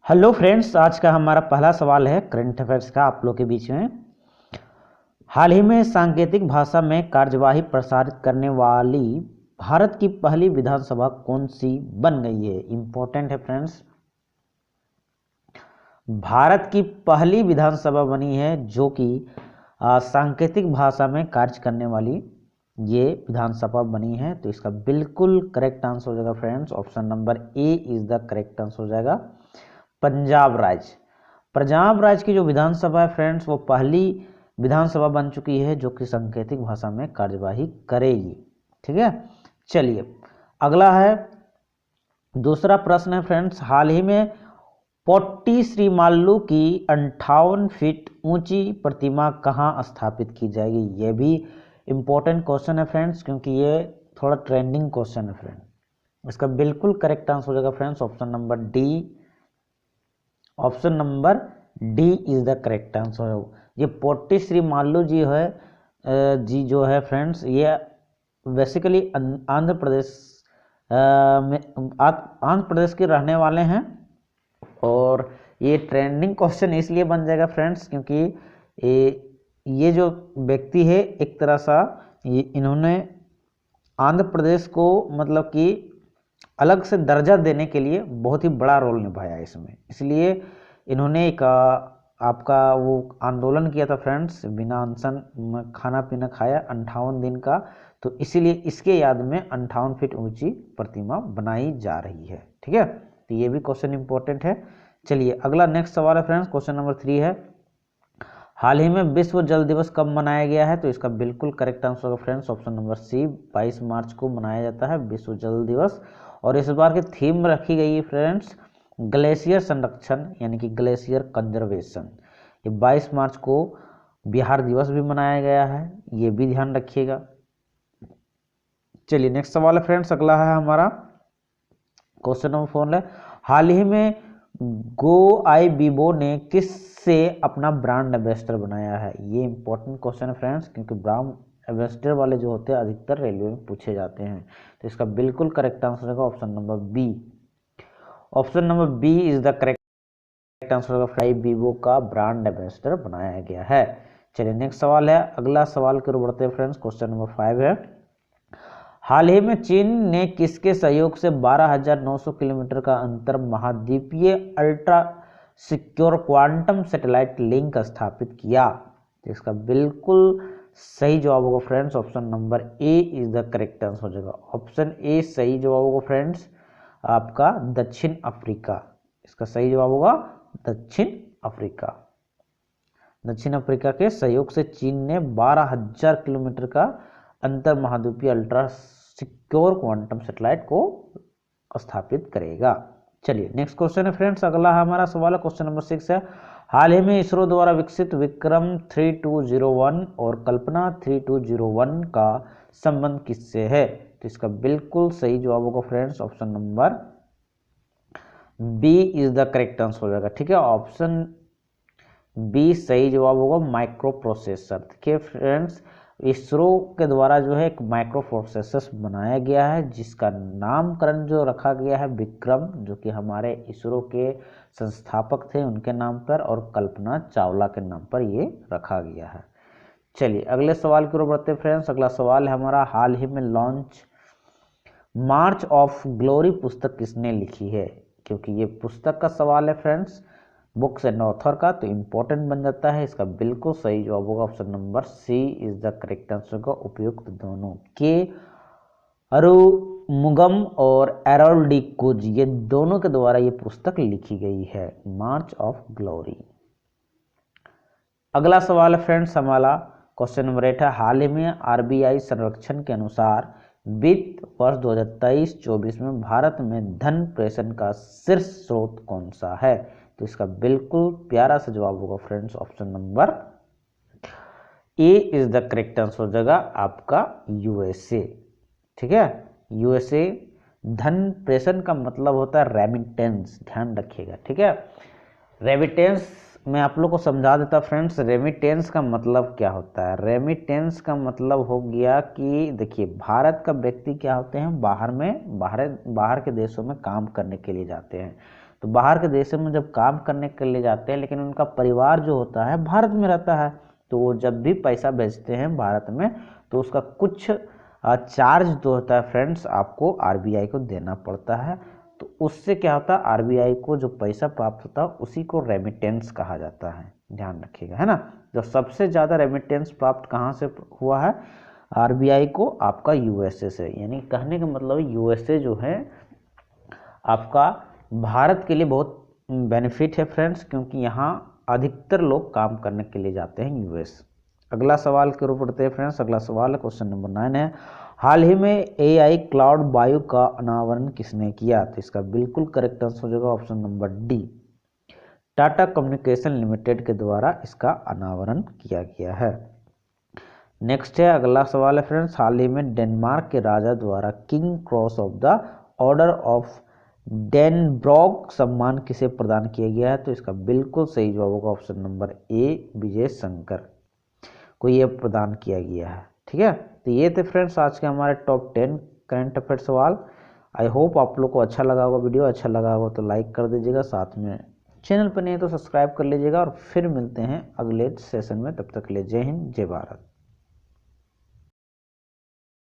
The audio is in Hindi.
हेलो फ्रेंड्स, आज का हमारा पहला सवाल है करंट अफेयर्स का आप लोग के बीच में। हाल ही में सांकेतिक भाषा में कार्यवाही प्रसारित करने वाली भारत की पहली विधानसभा कौन सी बन गई है? इंपॉर्टेंट है फ्रेंड्स। भारत की पहली विधानसभा बनी है जो कि सांकेतिक भाषा में कार्य करने वाली ये विधानसभा बनी है। तो इसका बिल्कुल करेक्ट आंसर हो जाएगा friends, option number A is the correct answer हो जाएगा, पंजाब राज्य। पंजाब राज्य की जो विधानसभा है फ्रेंड्स, वो पहली विधानसभा बन चुकी है जो कि सांकेतिक भाषा में कार्यवाही करेगी। ठीक है, चलिए अगला है, दूसरा प्रश्न है फ्रेंड्स। हाल ही में पोट्टी श्रीमालू की 58 फीट ऊंची प्रतिमा कहाँ स्थापित की जाएगी? ये भी इंपॉर्टेंट क्वेश्चन है फ्रेंड्स, क्योंकि ये थोड़ा ट्रेंडिंग क्वेश्चन है फ्रेंड। इसका बिल्कुल करेक्ट आंसर हो जाएगा friends, option number D. Option number D is the correct answer. ये पोट्टी श्रीमालू जी है जी जो है फ्रेंड्स, ये बेसिकली आंध्र प्रदेश में आंध्र प्रदेश के रहने वाले हैं। और ये ट्रेंडिंग क्वेश्चन इसलिए बन जाएगा फ्रेंड्स क्योंकि ये जो व्यक्ति है एक तरह सा इन्होंने आंध्र प्रदेश को मतलब कि अलग से दर्जा देने के लिए बहुत ही बड़ा रोल निभाया इसमें, इसलिए इन्होंने एक आपका वो आंदोलन किया था फ्रेंड्स, बिना अनशन खाना पीना खाया 58 दिन का। तो इसीलिए इसके याद में 58 फीट ऊंची प्रतिमा बनाई जा रही है। ठीक है, तो ये भी क्वेश्चन इंपॉर्टेंट है। चलिए अगला नेक्स्ट सवाल है फ्रेंड्स, क्वेश्चन नंबर 3 है। हाल ही में विश्व जल दिवस कब मनाया गया है? तो इसका बिल्कुल करेक्ट आंसर होगा फ्रेंड्स, ऑप्शन नंबर सी। 22 मार्च को मनाया जाता है विश्व जल दिवस। और इस बार की थीम रखी गई है फ्रेंड्स ग्लेशियर संरक्षण, यानी कि ग्लेशियर कंजर्वेशन। ये 22 मार्च को बिहार दिवस भी मनाया गया है, ये भी ध्यान रखिएगा। चलिए नेक्स्ट सवाल है फ्रेंड्स, अगला है हमारा क्वेश्चन नंबर 4 है। हाल ही में गो आई बीबो ने किससे अपना ब्रांड एम्बेसडर बनाया है? ये इंपॉर्टेंट क्वेश्चन है फ्रेंड्स, क्योंकि ब्रांड एम्बेसडर वाले जो होते हैं अधिकतर रेलवे में पूछे जाते हैं। तो इसका बिल्कुल करेक्ट आंसर होगा option number B. Option number B is the correct answer होगा, फ्लाई बीबो का ब्रांड एम्बेसडर बनाया गया है। चलिए नेक्स्ट सवाल है, अगला सवाल की ओर बढ़ते हैं फ्रेंड्स, क्वेश्चन नंबर 5 है। हाल ही में चीन ने किसके सहयोग से 12,900 किलोमीटर का अंतर महाद्वीपीय ultra secure quantum satellite link स्थापित किया? तो इसका बिल्कुल सही जवाब होगा friends, option number A is the correct answer हो जाएगा। ऑप्शन ए सही जवाब होगा फ्रेंड्स आपका दक्षिण अफ्रीका। इसका सही जवाब होगा दक्षिण अफ्रीका। दक्षिण अफ्रीका के सहयोग से चीन ने 12,000 किलोमीटर का अंतर महाद्वीपीय अल्ट्रा सिक्योर क्वांटम सैटेलाइट को स्थापित करेगा। चलिए नेक्स्ट क्वेश्चन है फ्रेंड्स, अगला हमारा सवाल है क्वेश्चन नंबर 6 है। हाल ही में इसरो द्वारा विकसित विक्रम 3201 और कल्पना 3201 का संबंध किससे है? तो इसका बिल्कुल सही जवाब होगा friends, option number B is the correct answer हो जाएगा। ठीक है, ऑप्शन बी सही जवाब होगा, माइक्रो प्रोसेसर। देखिए फ्रेंड्स, इसरो के द्वारा जो है एक माइक्रो प्रोसेसर बनाया गया है जिसका नामकरण जो रखा गया है विक्रम, जो कि हमारे इसरो के संस्थापक थे उनके नाम पर, और कल्पना चावला के नाम पर ये रखा गया है। चलिए अगले सवाल की ओर बढ़ते हैं फ्रेंड्स, अगला सवाल है हमारा। हाल ही में लॉन्च मार्च ऑफ ग्लोरी पुस्तक किसने लिखी है? क्योंकि ये पुस्तक का सवाल है फ्रेंड्स, बुक्स एंड ऑथर का, तो इंपॉर्टेंट बन जाता है। इसका बिल्कुल सही जवाब होगा option number C is the correct answer का, उपयुक्त दोनों के अरुमुगम और एरोल डी कुज, ये दोनों के द्वारा ये पुस्तक लिखी गई है, मार्च ऑफ ग्लोरी। अगला सवाल है फ्रेंड्स हमारा क्वेश्चन नंबर 8 है। हाल ही में आरबीआई सर्वेक्षण के अनुसार वित्त वर्ष 2023-24 में भारत में धन प्रेषण का शीर्ष स्रोत कौन सा है? तो इसका बिल्कुल प्यारा सा जवाब होगा friends, option number A is the correct answer हो जाएगा आपका यूएसए। ठीक है, यूएसए। धन प्रेषण का मतलब होता है रेमिटेंस, ध्यान रखिएगा। ठीक है, रेमिटेंस मैं आप लोग को समझा देता फ्रेंड्स, रेमिटेंस का मतलब क्या होता है। रेमिटेंस का मतलब हो गया कि देखिए भारत का व्यक्ति क्या होते हैं, बाहर के देशों में काम करने के लिए जाते हैं, तो बाहर के देशों में जब काम करने के लिए जाते हैं लेकिन उनका परिवार जो होता है भारत में रहता है, तो वो जब भी पैसा भेजते हैं भारत में तो उसका कुछ चार्ज जो होता है फ्रेंड्स आपको आरबीआई को देना पड़ता है। तो उससे क्या होता है, आरबीआई को जो पैसा प्राप्त होता है उसी को रेमिटेंस कहा जाता है, ध्यान रखिएगा, है ना। जो सबसे ज़्यादा रेमिटेंस प्राप्त कहाँ से हुआ है आरबीआई को, आपका यूएसए से। यानी कहने का मतलब यूएसए जो है आपका भारत के लिए बहुत बेनिफिट है फ्रेंड्स, क्योंकि यहाँ अधिकतर लोग काम करने के लिए जाते हैं यूएस। अगला सवाल के ऊपर पढ़ते हैं फ्रेंड्स। अगला सवाल है क्वेश्चन नंबर 9 है, हाल ही में एआई क्लाउड बायो का अनावरण किसने किया? तो इसका बिल्कुल करेक्ट आंसर हो जाएगा option number D, Tata communication limited के द्वारा इसका अनावरण किया गया है। नेक्स्ट है अगला सवाल है फ्रेंड्स, हाल ही में डेनमार्क के राजा द्वारा king cross of the order of Dannebrog सम्मान किसे प्रदान किया गया है? तो इसका बिल्कुल सही जवाब होगा option number A, Vijay Shankar को ये प्रदान किया गया है। ठीक है, तो ये थे फ्रेंड्स आज के हमारे टॉप 10 करंट अफेयर सवाल। आई होप आप लोग को अच्छा लगा होगा, वीडियो अच्छा लगा होगा तो लाइक कर दीजिएगा, साथ में चैनल पर नहीं है तो सब्सक्राइब कर लीजिएगा, और फिर मिलते हैं अगले सेशन में। तब तक के लिए जय हिंद, जय भारत।